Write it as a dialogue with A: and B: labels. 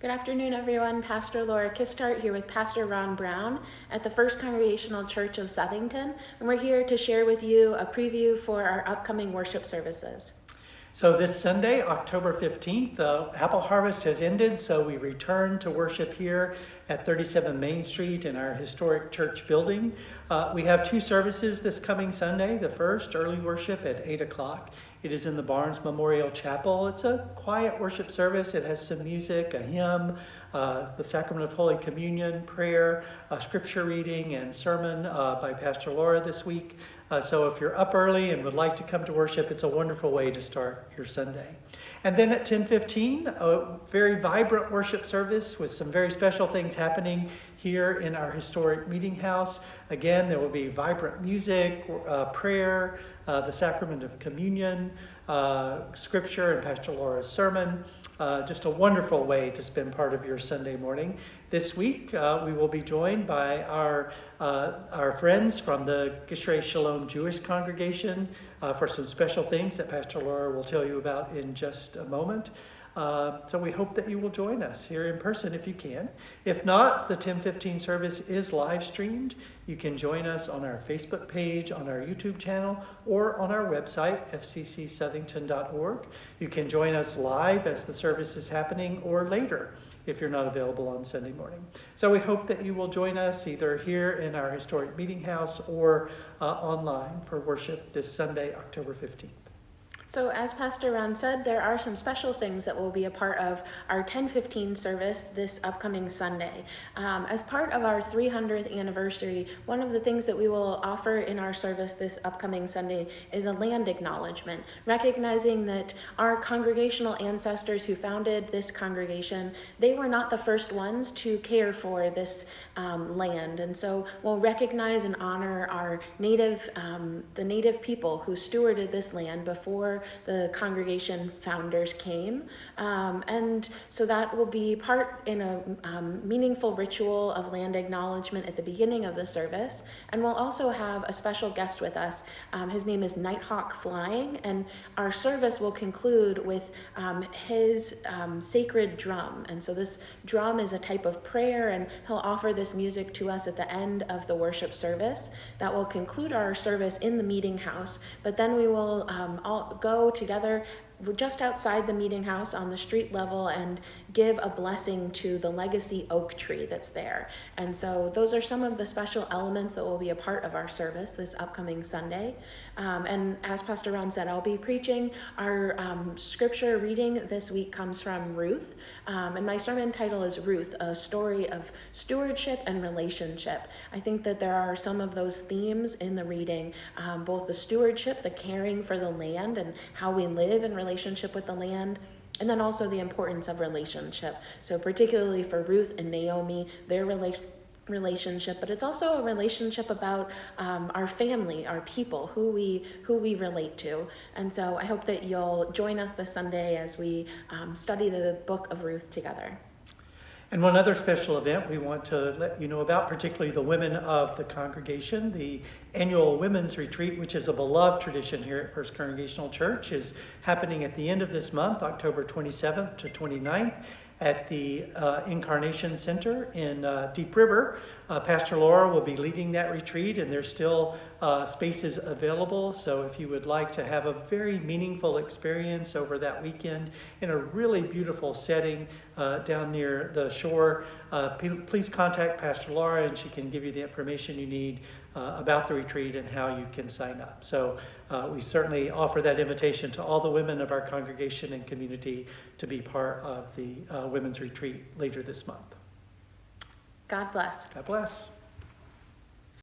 A: Good afternoon, everyone. Pastor Laura Kistart here with Pastor Ron Brown at the First Congregational Church of Southington, and we're here to share with you a preview for our upcoming worship services.
B: So this Sunday, October 15th, the apple harvest has ended, so we return to worship here at 37 Main Street in our historic church building. We have two services this coming Sunday. The first, early worship at 8 o'clock. It is in the Barnes Memorial Chapel. It's a quiet worship service. It has some music, a hymn, the Sacrament of Holy Communion, prayer, scripture reading, and sermon by Pastor Laura this week. So if you're up early and would like to come to worship, it's a wonderful way to start your Sunday. And then at 10:15, a very vibrant worship service with some very special things happening here in our historic meeting house. Again, there will be vibrant music, prayer, the Sacrament of Communion, scripture, and Pastor Laura's sermon. Just a wonderful way to spend part of your Sunday morning. This week, we will be joined by our friends from the Gishrei Shalom Jewish congregation for some special things that Pastor Laura will tell you about in just a moment. So we hope that you will join us here in person if you can. If not, the 10:15 service is live streamed. You can join us on our Facebook page, on our YouTube channel, or on our website, fccsouthington.org. You can join us live as the service is happening or later if you're not available on Sunday morning. So we hope that you will join us either here in our historic meeting house or online for worship this Sunday, October 15th.
A: So as Pastor Ron said, there are some special things that will be a part of our 10:15 service this upcoming Sunday. As part of our 300th anniversary, one of the things that we will offer in our service this upcoming Sunday is a land acknowledgement, recognizing that our congregational ancestors who founded this congregation, they were not the first ones to care for this land. And so we'll recognize and honor our the native people who stewarded this land before the congregation founders came. And so that will be part in a meaningful ritual of land acknowledgement at the beginning of the service. And we'll also have a special guest with us. His name is Nighthawk Flying, and our service will conclude with his sacred drum. And so this drum is a type of prayer, and he'll offer this music to us at the end of the worship service. That will conclude our service in the meeting house, but then we will all go together just outside the meeting house on the street level and give a blessing to the legacy oak tree that's there. And so those are some of the special elements that will be a part of our service this upcoming Sunday. And as Pastor Ron said, I'll be preaching. Our scripture reading this week comes from Ruth. And my sermon title is Ruth, a story of stewardship and relationship. I think that there are some of those themes in the reading, both the stewardship, the caring for the land and how we live in relationship with the land, and then also the importance of relationship. So particularly for Ruth and Naomi, their relationship, but it's also a relationship about our family, our people, who we relate to. And so I hope that you'll join us this Sunday as we study the book of Ruth together.
B: And one other special event we want to let you know about, particularly the women of the congregation, the annual women's retreat, which is a beloved tradition here at First Congregational Church, is happening at the end of this month, October 27th to 29th, at the Incarnation Center in Deep River. Pastor Laura will be leading that retreat, and there's still spaces available. So if you would like to have a very meaningful experience over that weekend in a really beautiful setting down near the shore, please contact Pastor Laura, and she can give you the information you need about the retreat and how you can sign up. So we certainly offer that invitation to all the women of our congregation and community to be part of the women's retreat later this month.
A: God bless.
B: God bless.